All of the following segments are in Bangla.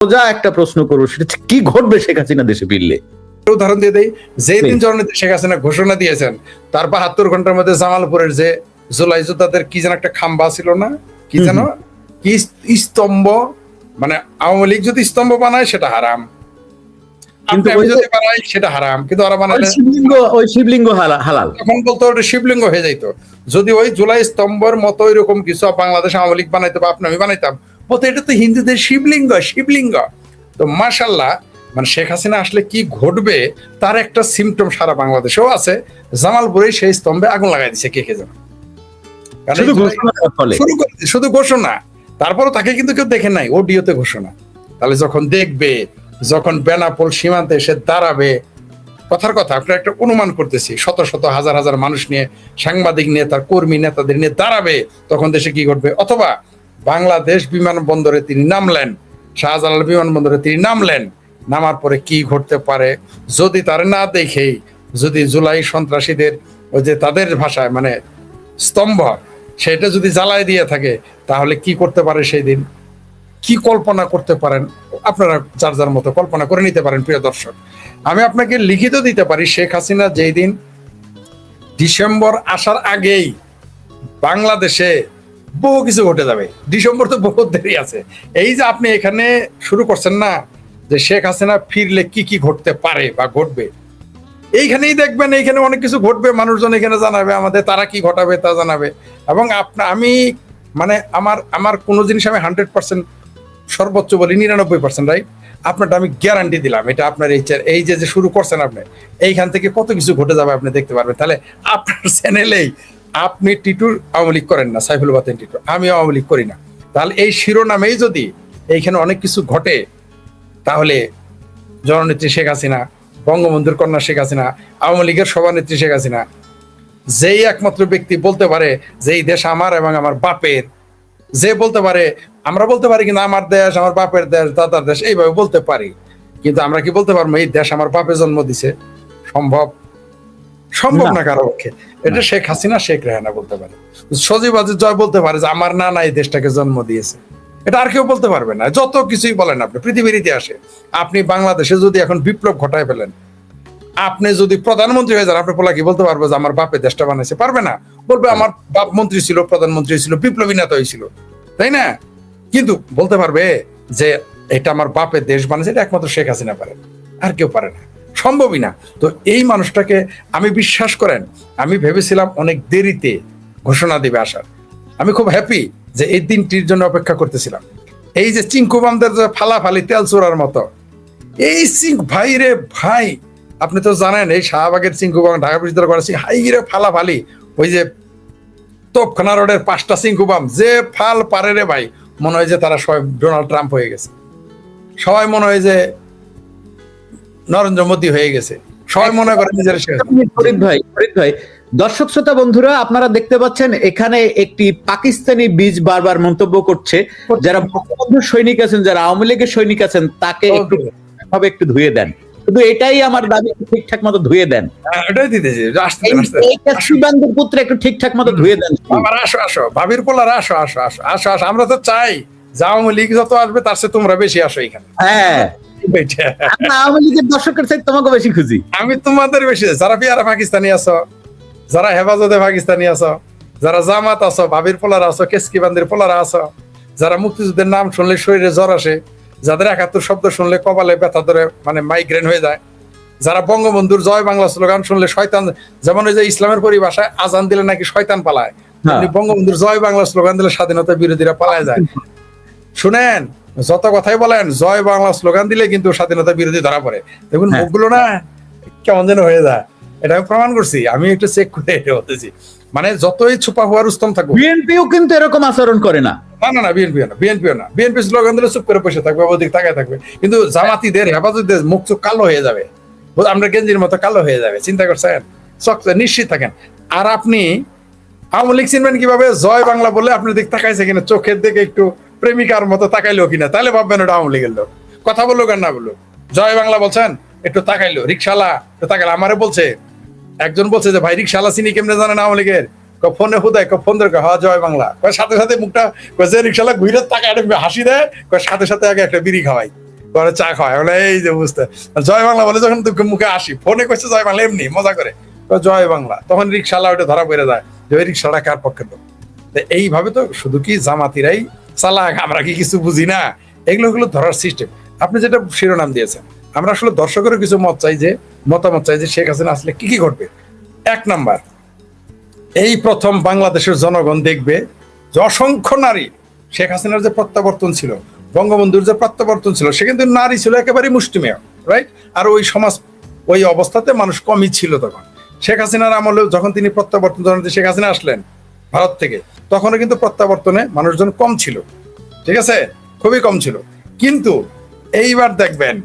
সোজা একটা প্রশ্ন করবো, সেটা কি ঘটবে শেখ হাসিনা দেশে ফিরলে? উদাহরণ দিয়ে দেই, যেদিন জননেত্রী শেখ হাসিনা ঘোষণা দিয়েছেন তার 72 ঘন্টার মধ্যে জামালপুরের যে জুলাই যোদ্ধাদের কি যেন একটা খাম্বা ছিল না, কি যেন কি স্তম্ভ, মানে আওয়ামী লীগ যদি স্তম্ভ বানায় সেটা হারাম, কিন্তু আমি যদি বানাই সেটা হারাম, কিন্তু ওরা বানালে ওই শিবলিঙ্গ হালাল। তখন বলতো ওটা শিবলিঙ্গ হয়ে যাইতো। যদি ওই জুলাই স্তম্ভের মতো এরকম কিছু বাংলাদেশ আওয়ামী লীগ বানাইতো বা আপনি আমি বানাইতাম, বলতো এটা তো হিন্দুদের শিবলিঙ্গ শিবলিঙ্গ। তো মাশাল্লাহ, মানে শেখ হাসিনা আসলে কি ঘটবে তার একটা সিমটম সারা বাংলাদেশেও আছে। জামালপুরে সেই স্তম্ভে আগুন লাগাই দিছে কে যেন, শুধু ঘোষণা, তারপরও তাকে কিন্তু কেউ দেখে নাই, অডিওতে ঘোষণা। তাহলে যখন দেখবে, যখন বেনাপোল সীমান্তে এসে দাঁড়াবে, কথার কথা আপনার একটা অনুমান করতেছি, শত শত হাজার হাজার মানুষ নিয়ে, সাংবাদিক নিয়ে, তার কর্মী নেতাদের নিয়ে দাঁড়াবে, তখন দেশে কি ঘটবে? অথবা বাংলাদেশ বিমানবন্দরে তিনি নামলেন, শাহজালাল বিমানবন্দরে তিনি নামলেন, নামার পরে কি ঘটতে পারে যদি তার না দেখেই, যদি জুলাই সন্ত্রাসীদের ওই যে তাদের ভাষায় মানে স্তম্ভ, সেটা যদি জ্বালায় দিয়ে থাকে, তাহলে কি করতে পারে সেই দিন? কি কল্পনা করতে পারেন আপনারা? যার যার মতো কল্পনা করে নিতে পারেন। প্রিয় দর্শক, আমি আপনাকে লিখিত দিতে পারি, শেখ হাসিনা যেই দিন ডিসেম্বর আসার আগেই বাংলাদেশে বহু কিছু ঘটে যাবে। ডিসেম্বর তো বহুত দেরি আছে। এই যে আপনি এখানে শুরু করছেন না, যে শেখ হাসিনা ফিরলে কি কি ঘটতে পারে বা ঘটবে, এইখানেই দেখবেন এইখানে অনেক কিছু ঘটবে, মানুষজন এখানে জানাবে আমাদের, তারা কি ঘটাবে তা জানাবে। এবং আমি মানে আমার কোনো জিনিস আমি 100% সর্বোচ্চ বলি 99%, রাইট? আপনারটা আমি গ্যারান্টি দিলাম, এটা আপনার এই যে শুরু করছেন আপনি, এইখান থেকে কত কিছু ঘটে যাবে আপনি দেখতে পারবেন। তাহলে আপনার চ্যানেলেই আপনি টিটুর আওয়ামী লীগ করেন না, সাইফুল বাতেন টিটু, আমি আওয়ামী লীগ করি না, তাহলে এই শিরোনামেই যদি এইখানে অনেক কিছু ঘটে, তাহলে জননেত্রী শেখ হাসিনা, বঙ্গবন্ধুর কন্যা শেখ হাসিনা, আওয়ামী লীগের সভানেত্রী শেখ হাসিনা, যেই একমাত্র ব্যক্তি বলতে পারে যে এই দেশ আমার এবং আমার বাপের, যে বলতে পারে, আমরা বলতে পারি কিন্তু আমার দেশ, আমার বাপের দেশ, দাদার দেশ, এইভাবে বলতে পারি, কিন্তু আমরা কি বলতে পারবো এই দেশ আমার বাপে জন্ম দিছে? সম্ভব না কারো পক্ষে। এটা শেখ হাসিনা, শেখ রেহানা বলতে পারে। সজীব আজিজ জয় বলতে পারে যে আমার নানা এই দেশটাকে জন্ম দিয়েছে। এটা আর কেউ বলতে পারবে না, যত কিছুই বলেন আপনি পৃথিবীর ইতিহাসে। আপনি বাংলাদেশে যদি এখন বিপ্লব ঘটায় ফেলেন, আপনি যদি প্রধানমন্ত্রী হয়ে যান, আপনি পোলা কি বলতে পারবো যে আমার বাপে দেশটা বানাইছে? পারবে না। বলবে আমার বাপ মন্ত্রী ছিল, প্রধানমন্ত্রী ছিল, বিপ্লবী নেতা হয়েছিল, তাই না? কিন্তু বলতে পারবে যে এটা আমার বাপের দেশ বানাইছে, এটা একমাত্র শেখ হাসিনা পারে, আর কেউ পারে না, সম্ভবই না। তো এই মানুষটাকে আমি, বিশ্বাস করেন, আমি ভেবেছিলাম অনেক দেরিতে ঘোষণা দিবে আসার। আমি খুব হ্যাপি যে এই দিনটির জন্য অপেক্ষা করতেছিলাম। এই যে চিঙ্কুবামদের যে ফালাফালি তেল চোরার মতো, এই ভাই রে ভাই, আপনি তো জানেন এই শাহবাগের চিঙ্কুবাম, ঢাকা বিশ্ববিদ্যালয় করেছি, হাই রে ফালাফালি, ওই যে তোপখানা রোডের 5টা চিঙ্কুবাম যে ফাল পারে রে ভাই, মনে হয় যে তারা সবাই ডোনাল্ড ট্রাম্প হয়ে গেছে, সবাই মনে হয় যে নরেন্দ্র মোদী হয়ে গেছে, সবাই মনে করে নিজের। ফরিদ ভাই, দর্শক শ্রোতা বন্ধুরা, আপনারা দেখতে পাচ্ছেন এখানে একটি পাকিস্তানি বীজ বারবার মন্তব্য করছে, যারা বঙ্গবন্ধুর সৈনিক আছেন, যারা আওয়ামী লীগের সৈনিক আছেন, তাকে একটু ধুয়ে দেন। শুধু এটাই আমার দাবি, ঠিকঠাক মতো ধুয়ে দেন। এটাই দিতেছি, পুত্র একটু ঠিকঠাক মতো ধুয়ে দেন। আসো ভাবির পোলারা, আসো আসো আসো আসো আসো, আমরা তো চাই যে আওয়ামী লীগ যত আসবে তার চেয়ে তোমরা বেশি আসো এখানে। হ্যাঁ, আওয়ামী লীগের দর্শকের চাই তোমাকে বেশি খুঁজি, আমি তোমাদের বেশি। যারা পিয়ারা পাকিস্তানি আছো, যারা হেফাজতে পাকিস্তানি আছো, যারা জামাত আছো, ভাবির পোলারা আছো, কেসকিবান্দির পোলারা আছো, যারা মুক্তিযুদ্ধের নাম শুনলে শরীরে জ্বর আসে, যাদের 71 শব্দ শুনলে কপালে ব্যথা ধরে, মানে মাইগ্রেন হয়ে যায়, যারা বঙ্গবন্ধুর জয় বাংলা স্লোগান শুনলে শয়তান, যেমন ওই যে ইসলামের পরিভাষায় আজান দিলে নাকি শয়তান পালায়, বঙ্গবন্ধুর জয় বাংলা স্লোগান দিলে স্বাধীনতা বিরোধীরা পালায় যায়। শুনেন, যত কথাই বলেন, জয় বাংলা স্লোগান দিলে কিন্তু স্বাধীনতা বিরোধী ধরা পড়ে। দেখুন মুখগুলো না কেমন যেন হয়ে যায়, এটা আমি প্রমাণ করছি, আমি একটু চেক করে এটা বলতেছি। মানে যতই ছুপা হওয়ার উত্তম থাকবে, বিএনপিও কিন্তু এরকম আচরণ করে না। না, বিএনপিও না। বিএনপি স্লোগান দিলে চুপ করে বসে থাকবে, ওদিক তাকায় থাকবে, কিন্তু জামাতিদের, হেফাজতদের মুখ চোখ কালো হয়ে যাবে, আমরা গেঞ্জির মতো কালো হয়ে যাবে। চিন্তা করছেন? নিশ্চিত থাকেন। আর আপনি আওয়ামী লীগ চিনবেন কিভাবে? জয় বাংলা বলে আপনার দিক তাকাইছে কিনা, চোখের দিকে একটু প্রেমিকার মতো তাকাইলো কিনা, তাহলে ভাববেন ওটা আওয়ামী লীগের লোক। কথা বললো কেন না বললো, জয় বাংলা বলছেন, একটু তাকাইলো, রিক্সাওয়ালা তাকাইলো। আমারে বলছে, একজন বলছে যে ভাই রিক্সাওয়ালা চিনি কেমনে জানেন আওয়ামী লীগের? ফোনে হুদায় ফোন ধরে হ্যাঁ জয় বাংলা, সাথে সাথে মুখটা যে রিক্সাওয়ালা ঘুরে তাকায় হাসি দেয়, সাথে সাথে আগে একটা বিড়ি খাওয়াই। ঘরে চা খাওয়ায়, বলে এই যে বুঝতে জয় বাংলা বলে যখন দুঃখ মুখে আসি, ফোনে কইছে জয় বাংলা এমনি মজা করে জয় বাংলা, তখন রিক্সাওয়ালা ওটা ধরা পড়ে যায় যে ওই রিক্সাটা কার পক্ষে লোক। এইভাবে তো শুধু কি জামাতিরাই চালাক, আমরা কি কিছু বুঝি না? এগুলো ধরার সিস্টেম। আপনি যেটা শিরোনাম দিয়েছেন, আমরা আসলে দর্শকেরও কিছু মতামত চাই যে শেখ হাসিনা আসলে কি কি ঘটবে। 1 নাম্বার, এই প্রথম বাংলাদেশের জনগণ দেখবে যে অসংখ্য নারী, শেখ হাসিনার যে প্রত্যাবর্তন ছিল, বঙ্গবন্ধুর যে প্রত্যাবর্তন ছিল, সে কিন্তু নারী ছিল একেবারে মুষ্টিমেয়, রাইট? আর ওই সমাজ ওই অবস্থাতে মানুষ কমই ছিল তখন। শেখ হাসিনার আমলে যখন তিনি প্রত্যাবর্তন, শেখ হাসিনা আসলেন ভারত থেকে, তখনও কিন্তু প্রত্যাবর্তনে মানুষজন কম ছিল, ঠিক আছে, খুবই কম ছিল। কিন্তু এইবার দেখবেন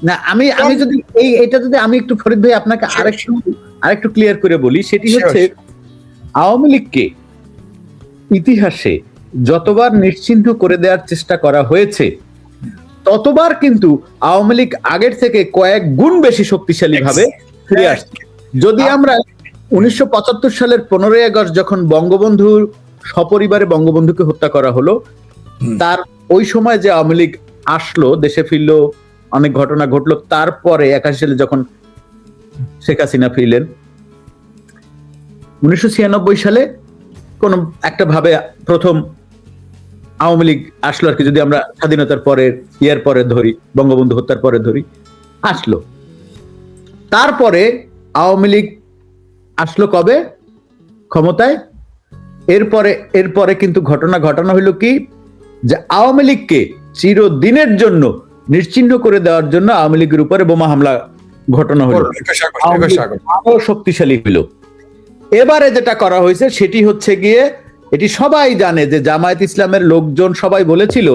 না, আমি যদি এটা যদি আমি একটু ফরিদ ভাই আপনাকে আরেকটু ক্লিয়ার করে বলি, সেটি হচ্ছে আওয়ামী লীগকে ইতিহাসে যতবার নিশ্চিহ্ন করে দেওয়ার চেষ্টা করা হয়েছে, ততবার কিন্তু আওয়ামী লীগ আগের থেকে কয়েক গুণ বেশি শক্তিশালী ভাবে ফিরে আসছে। যদি আমরা 1975 সালের 15ই আগস্ট যখন বঙ্গবন্ধুর সপরিবারে বঙ্গবন্ধুকে হত্যা করা হলো, তার ওই সময় যে আওয়ামী লীগ আসলো, দেশে ফিরলো, অনেক ঘটনা ঘটলো, তারপরে 81 সালে যখন শেখ হাসিনা ফিরলেন, 1996 সালে কোন একটা ভাবে প্রথম আওয়ামী লীগ আসলো আর কি, যদি আমরা স্বাধীনতার পরে ধরি, বঙ্গবন্ধু হত্যার পরে ধরি, আসলো। তারপরে আওয়ামী লীগ আসলো কবে ক্ষমতায়? এরপরে কিন্তু ঘটনা হইলো কি, যে আওয়ামী লীগকে চিরদিনের জন্য নিশ্চিহ্ন করে দেওয়ার জন্য আওয়ামী লীগের উপরে বোমা হামলা ঘটনা হলো, আরো শক্তিশালী হলো। এবারে যেটা করা হয়েছে সেটি হচ্ছে গিয়ে, এটি সবাই জানে যে জামায়াত ইসলামের লোকজন সবাই বলেছিল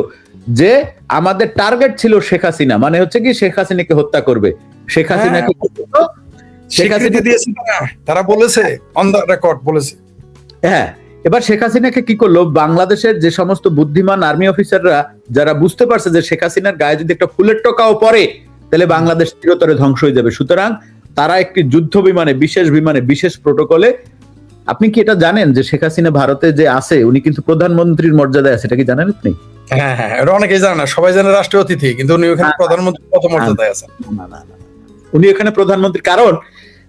যে আমাদের টার্গেট ছিল শেখ হাসিনা, মানে হচ্ছে কি শেখ হাসিনাকে হত্যা করবে। শেখ হাসিনাকে তারা বলেছে, অন দ্য রেকর্ড বলেছে। হ্যাঁ, এবার শেখ হাসিনাকে কি করলো, বাংলাদেশের যে সমস্ত বুদ্ধিমান আর্মি অফিসাররা যারা বুঝতে পারছে যে শেখ হাসিনার গায়ে যদি একটা ফুলের টোকাও পড়ে তাহলে বাংলাদেশ চিরতরে ধ্বংস হয়ে যাবে, সুতরাং তারা একটি যুদ্ধ বিমানে, বিশেষ প্রোটোকলে, আপনি কি এটা জানেন যে শেখ হাসিনা ভারতে যে আছে উনি কিন্তু প্রধানমন্ত্রীর মর্যাদায় আছে, এটা কি জানেন আপনি? হ্যাঁ হ্যাঁ, এটা অনেকেই জানে না, সবাই জানে রাষ্ট্রীয় অতিথি, কিন্তু উনি ওখানে প্রধানমন্ত্রী পদ মর্যাদায় আছেন। না, উনি এখানে প্রধানমন্ত্রী, কারণ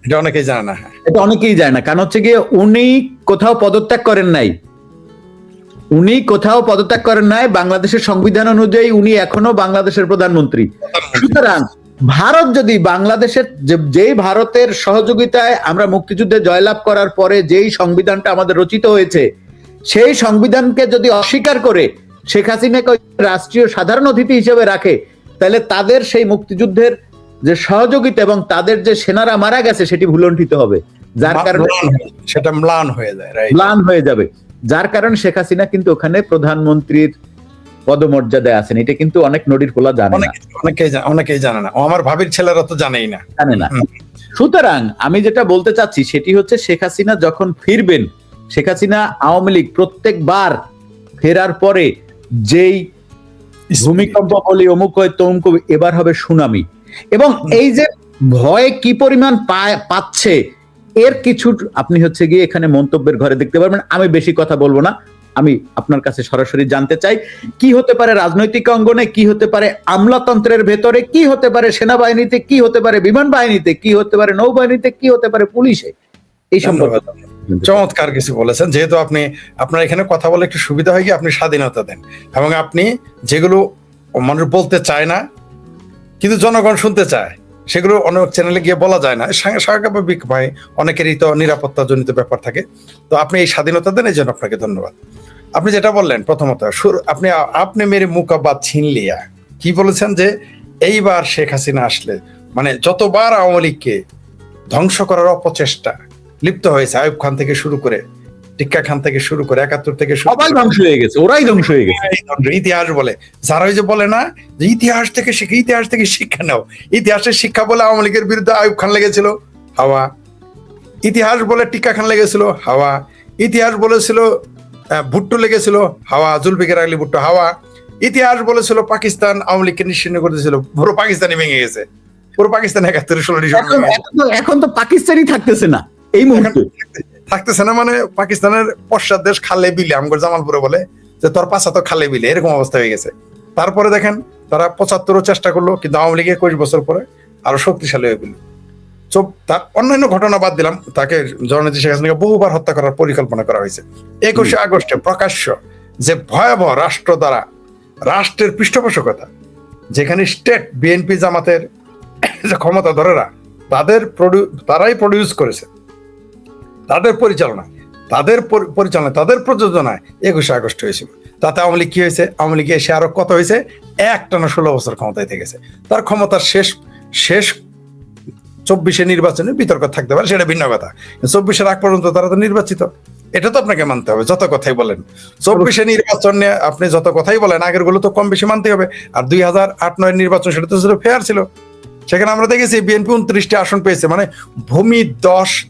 এটা অনেকেই জানে না। এটা অনেকেই জানে না, কারণ হচ্ছে গিয়ে উনি কোথাও পদত্যাগ করেন নাই, বাংলাদেশের সংবিধান অনুযায়ী উনি এখনো বাংলাদেশের প্রধানমন্ত্রী। সুতরাং ভারত যদি বাংলাদেশের যেই ভারতের সহযোগিতায় আমরা মুক্তিযুদ্ধে জয়লাভ করার পরে যেই সংবিধানটা আমাদের রচিত হয়েছে, সেই সংবিধানকে যদি অস্বীকার করে শেখ হাসিনাকে রাষ্ট্রীয় সাধারণ অতিথি হিসেবে রাখে, তাহলে তাদের সেই মুক্তিযুদ্ধের যে সহযোগিতা এবং তাদের যে সেনারা মারা গেছে সেটি ভুলণ্ঠিত হবে, যার কারণে সেটা ম্লান হয়ে যাবে। যার কারণে শেখ হাসিনা কিন্তু ওখানে প্রধানমন্ত্রীর পদমর্যাদায় আছেন। এটা কিন্তু অনেক নদীর খোলা জানে না, অনেকেই জানে না। আমার ভাবির ছেলেরা তো জানে না। সুতরাং আমি যেটা বলতে চাচ্ছি সেটি হচ্ছে, শেখ হাসিনা যখন ফিরবেন, শেখ হাসিনা আওয়ামী লীগ প্রত্যেকবার ফেরার পরে যেই ভূমিকম্প বলি, অমুক হয় তমুক, এবার হবে সুনামি। এবং এই যে ভয় কি পরিমাণ পাচ্ছে, এর কিছু আপনি হচ্ছে গিয়ে এখানে মন্তব্যের ঘরে দেখতে পারবেন। আমি বেশি কথা বলবো না, আমি আপনার কাছে সরাসরি জানতে চাই কি হতে পারে রাজনৈতিক অঙ্গনে, কি হতে পারে আমলাতন্ত্রের ভেতরে, কি হতে পারে সেনাবাহিনীতে, কি হতে পারে বিমান বাহিনীতে, কি হতে পারে নৌবাহিনীতে, কি হতে পারে পুলিশে। এই সম্পর্কে চমৎকার কিছু বলেছেন। যেহেতু আপনার এখানে কথা বলে একটু সুবিধা হয়, কি আপনি স্বাধীনতা দেন, এবং আপনি যেগুলো মানুষ বলতে চায় না কিন্তু জনগণ শুনতে চায়, সেগুলো অনেক চ্যানেলে গিয়ে বলা যায় না, স্বাভাবিক ভাই, অনেকেরই তো নিরাপত্তা জনিত ব্যাপার থাকে। তো আপনি এই স্বাধীনতা দেন, এই জন্য আপনাকে ধন্যবাদ। আপনি যেটা বললেন প্রথমত, আপনি মেরে মুকাবাদ ছিন লিয়া, কি বলেছেন যে এইবার শেখ হাসিনা আসলে, মানে যতবার আওয়ামী লীগকে ধ্বংস করার অপচেষ্টা লিপ্ত হয়েছে, আইয়ুব খান থেকে শুরু করে, টিক্কা খান থেকে শুরু করে, 71 থেকে সবাই ধ্বংস হয়ে গেছে, ওরাই ধ্বংস হয়ে গেছে। ইতিহাস বলে যারা ওই যে বলে না যে ইতিহাস থেকে শিক্ষা নাও, ইতিহাসের শিক্ষা বলে আওয়ামী লীগের বিরুদ্ধে আইয়ুব খান লেগেছিল, হাওয়া। ইতিহাস বলে টিক্কা খান লেগেছিল, হাওয়া। ইতিহাস বলেছিল ভুট্টো লেগেছিল, হাওয়া, জুলফিকার আলী ভুট্টো, হাওয়া। ইতিহাস বলেছিল পাকিস্তান আওয়ামী লীগকে নিশ্চিহ্ন করেছিল, পুরো পাকিস্তানই ভেঙে গেছে, পুরো পাকিস্তান 71-16 এখন তো পাকিস্তানই থাকতেছে না, এই মুহূর্তে থাকতেছে না, মানে পাকিস্তানের পশ্চাৎ দেশ খালে বিলে, আমগর জামালপুরে বলে যে তোর পাশা তো খালে বিলে, এরকম অবস্থা হয়ে গেছে। তারপরে দেখেন তারা 75 চেষ্টা করলো, কিন্তু আওয়ামী লীগ 21 বছর পরে আরো শক্তিশালী হয়ে গেল। তার অন্যান্য ঘটনা বাদ দিলাম, তাকে জননেত্রী শেখ হাসিনাকে বহুবার হত্যা করার পরিকল্পনা করা হয়েছে। 21 আগস্টে প্রকাশ্য যে ভয়াবহ রাষ্ট্র দ্বারা রাষ্ট্রের পৃষ্ঠপোষকতা, যেখানে স্টেট বিএনপি জামাতের যে ক্ষমতাধরেরা তারাই প্রডিউস করেছে, তাদের পরিচালনায় তাদের প্রযোজনায় 21 আগস্ট হয়েছিল। তাতে আওয়ামী লীগ কি হয়েছে? আওয়ামী লীগ এসে আরো কত হয়েছে? একটানা 16 বছর ক্ষমতায় থেকেছে। তার ক্ষমতার শেষ 24 নির্বাচনে বিতর্ক থাকতে পারে, সেটা ভিন্ন কথা। 24 আগ পর্যন্ত তারা তো নির্বাচিত, এটা তো আপনাকে মানতে হবে যত কথাই বলেন। 24 নির্বাচন নিয়ে আপনি যত কথাই বলেন, আগের গুলো তো কম বেশি মানতে হবে। আর 2008-9 নির্বাচন সেটা তো ফেয়ার ছিল। সেখানে আমরা দেখেছি বিএনপি 29টি আসন পেয়েছে, মানে ভূমি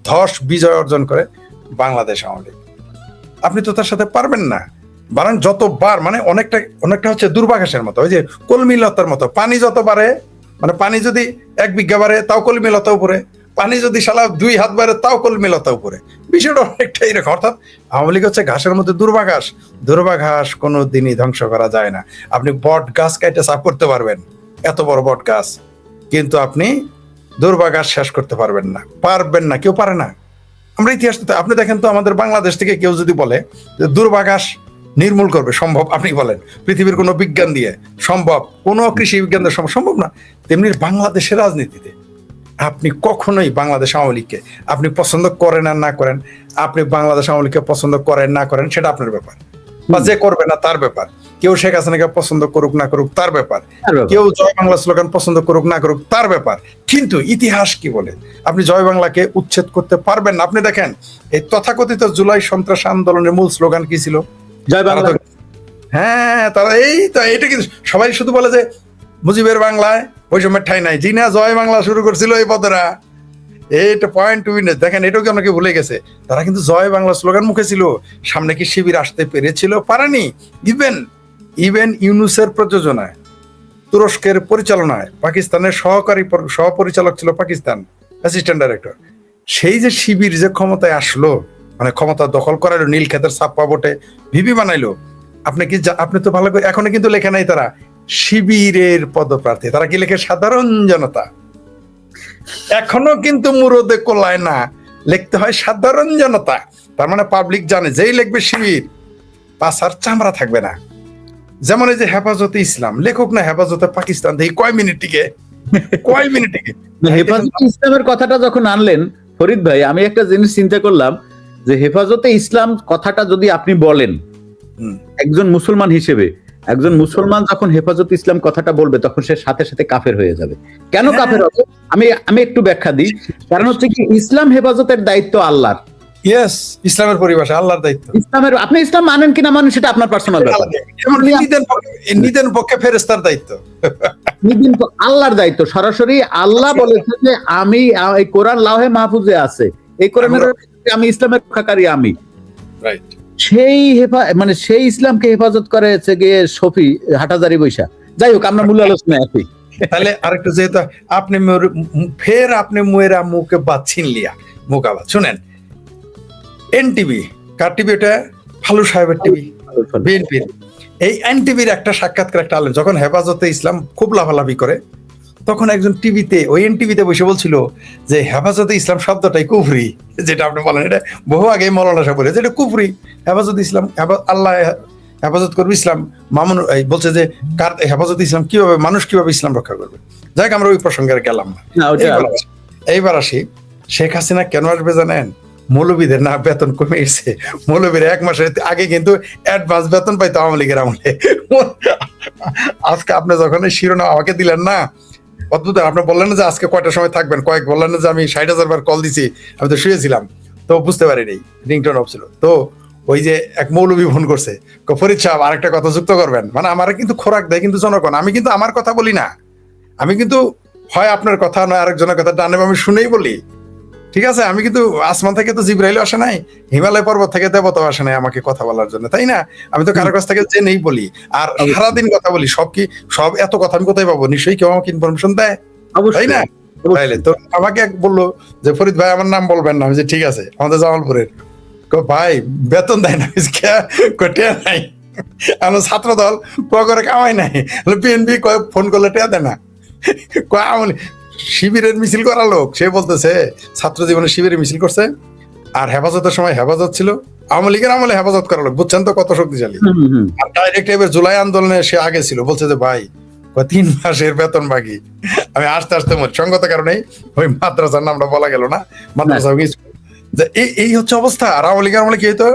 ধস বিজয় অর্জন করে বাংলাদেশ আওয়ামী লীগ। আপনি তো তার সাথে পারবেন না। বরং যতবার মানে অনেকটা হচ্ছে দুর্বাঘাসের মতো, ওই যে কলমিলতার মতো, পানি যত বাড়ে, মানে পানি যদি 1 বিঘা বাড়ে তাও কলমিলতা উপরে, পানি যদি সালা 2 হাত বাড়ে তাও কলমিলতা উপরে। বিষয়টা অনেকটা এরকম। অর্থাৎ আওয়ামী লীগ হচ্ছে ঘাসের মধ্যে দুর্বাঘাস কোনো দিনই ধ্বংস করা যায় না। আপনি বট গাছ কাইটে সাফ করতে পারবেন, এত বড় বট গাছ, কিন্তু আপনি দুর্বাঘাস শেষ করতে পারবেন না, কেউ পারে না। আমরা ইতিহাস, আপনি দেখেন তো আমাদের বাংলাদেশ থেকে কেউ যদি বলে যে দুর্বাঘাস নির্মূল করবে, সম্ভব? আপনি বলেন পৃথিবীর কোনো বিজ্ঞান দিয়ে সম্ভব? কোনো কৃষি বিজ্ঞান দিয়ে সম্ভব না। তেমনি বাংলাদেশের রাজনীতিতে আপনি কখনোই বাংলাদেশ আওয়ামী লীগকে আপনি পছন্দ করেন আর না করেন, আপনি বাংলাদেশ আওয়ামী লীগকে পছন্দ করেন না করেন সেটা আপনার ব্যাপার, বা যে করবে না তার ব্যাপার। কেউ শেখ হাসিনাকে পছন্দ করুক না করুক তার ব্যাপার, কেউ জয় বাংলা স্লোগান পছন্দ করুক না করুক তার ব্যাপার। কিন্তু ইতিহাস কি বলে? আপনি জয় বাংলাকে উচ্ছেদ করতে পারবেন না। আপনি দেখেন এই তথাকথিত জুলাই সন্ত্রাস আন্দোলনের মূল স্লোগান কি ছিল? জয় বাংলা। হ্যাঁ, তারা এই তো এটা কিন্তু সবাই শুধু বলে যে মুজিবের বাংলায় ওই সময় ঠাই নাই, জিনা জয় বাংলা শুরু করছিল এই পদরা। এইটা পয়েন্ট টু উইনেস। দেখেন এটাও কি অনেকে ভুলে গেছে। তারা কিন্তু জয় বাংলা স্লোগান মুখে ছিল, সামনে কি শিবির আসতে পেরেছিল? পারেনি। ইভেন ইউনুসের প্রযোজনায়, তুরস্কের পরিচালনায়, পাকিস্তানের সহপরিচালক ছিল পাকিস্তান অ্যাসিস্ট্যান্ট ডাইরেক্টর। সেই যে শিবির যে ক্ষমতায় আসলো, মানে ক্ষমতা দখল করাইলো, নীলক্ষেতের ছাপ্পা ভোটে ভিপি বানাইলো। আপনি তো ভালো করে, এখনো কিন্তু লেখে নাই তারা শিবিরের পদপ্রার্থী, তারা কি লেখে সাধারণ জনতা। এখনো কিন্তু মুরদে কোলায় না, লিখতে হয় সাধারণ জনতা। তার মানে পাবলিক জানে যেই লিখবে শিবির, পাছার চামড়া থাকবে না। যেমন এই যে হেফাজতে ইসলাম, লেখক না হেফাজতে পাকিস্তান, দেখি কয় মিনিট টিকে। হেফাজতে ইসলামের কথাটা যখন আনলেন ফরিদ ভাই, আমি একটা জিনিস চিন্তা করলাম যে হেফাজতে ইসলাম কথাটা যদি আপনি বলেন একজন মুসলমান হিসেবে, একজন মুসলমান যখন হেফাজত ইসলাম কথাটা বলবে তখন সে সাথে সাথে কাফের হয়ে যাবে। কেন কাফের হবে? আমি একটু ব্যাখ্যা দিই। কারণ হচ্ছে কি, ইসলাম হেফাজতের দায়িত্ব আল্লাহর। ইয়েস, ইসলামের পরিভাষা আল্লাহর দায়িত্ব। আপনি ইসলাম মানেন কিনা মানেন সেটা আপনার পার্সোনাল ব্যাপার। নিদেন পক্ষে ফেরেশতার দায়িত্ব, আল্লাহর দায়িত্ব সরাসরি। আল্লাহ বলেছে যে আমি, এই কোরআন লাওহে মাহফুজে আছে, এই কোরআনের আমি ইসলামের রক্ষাকারী আমি। রাইট। সেই ইসলামকে হেফাজত করেছে গিয়ে শফি হাটাজারি বৈশা। যাই হোক, আমরা মূল আলোচনায় আছি। তাহলে আরেকটু যেহেতু আপনি মুয়েরা মুখে বাদ ছিন লিয়া মুখ আবার শুনেন। এনটিভি কার টিভি? এটা ফালু সাহেবের টিভি, বিএনপির। এই এনটিভির একটা সাক্ষাৎকার একটা আলেম যখন হেফাজতে ইসলাম খুব লাফালাফি করে, তখন একজন টিভিতে, ওই এনটিভিতে বসে বলছিল যে হেফাজতে ইসলাম শব্দটাই কুফরি। যেটা আপনি বলেন এটা বহু আগে মৌলানা সাহেব বলেছে, এটা কুফরি। হেফাজত ইসলাম, আল্লাহ হেফাজত করবে, ইসলাম মামুন বলছে যে কার হেফাজত ইসলাম কিভাবে, মানুষ কিভাবে ইসলাম রক্ষা করবে। যাই হোক, আমরা ওই প্রসঙ্গে গেলাম না। এইবার আসি, শেখ হাসিনা কেন আসবে জানেন? মৌলবীদের না বেতন কমে এসেছে। মৌলবীরা 1 মাসের আগে কিন্তু অ্যাডভান্স বেতন পাইতো আওয়ামী লীগের আমলে। আজকে আপনি যখন শিরোনাম আমাকে দিলেন না, অদ্ভুত। আপনি বললেন না যে আজকে কয়টার সময় থাকবেন, বললেন না যে আমি 60,000 বার কল দিছি, আমি তো শুয়েছিলাম, তো বুঝতে পারিনি, রিংটোন অফ ছিল। তো ওই যে এক মৌলবী ফোন করছে, ফরিদ সাহেব আরেকটা কথা যুক্ত করবেন। মানে আমার কিন্তু খোরাক দেয় কিন্তু জনগণ, আমি কিন্তু আমার কথা বলি না, আমি কিন্তু হয় আপনার কথা নয় আরেকজনের কথা ডানে আমি শুনেই বলি। ঠিক আছে, আমি কিন্তু আসমান থেকে তো জিবরাইল আসে নাই, হিমালয় পর্বত থেকে দেবতাও আসে নাই আমাকে কথা বলার জন্য, তাই না? আমি তো কারো কাছ থেকে জেনেই বলি, আর সারাদিন কথা বলি। সব এত কথা আমি কোথায় পাবো? নিশ্চয়ই কেউ আমাকে ইনফরমেশন দেয়, তাই না? তাইলে তো আমাকে এক বললো যে ফরিদ ভাই আমার নাম বলবেন না। আমি যে ঠিক আছে, আমাদের জামালপুরের। ভাই বেতন দেয় না, নাই আমার ছাত্র দল করে কামাই নাই, বিএনপি ফোন করলে টেয়া দেয় না, শিবিরের মিছিল করা লোক সে বলতেছে ছাত্র জীবনে শিবিরের মিছিল করছে, আর হেফাজতের সময় হেফাজত ছিল, আওয়ামী লীগের আমলে হেফাজত করা লোক, বুঝছেন তো কত শক্তিশালী। আর ডাইরেক্ট এবার জুলাই আন্দোলনে সে আগে ছিল, বলছে যে ভাই 3 মাসের বেতন বাকি, আমি আস্তে আস্তে সঙ্গত কারণে ওই মাদ্রাসার নামটা বলা গেল না, মাদ্রাসা যে এই হচ্ছে অবস্থা। আর আওয়ামী লীগের আমলে কি হইতো,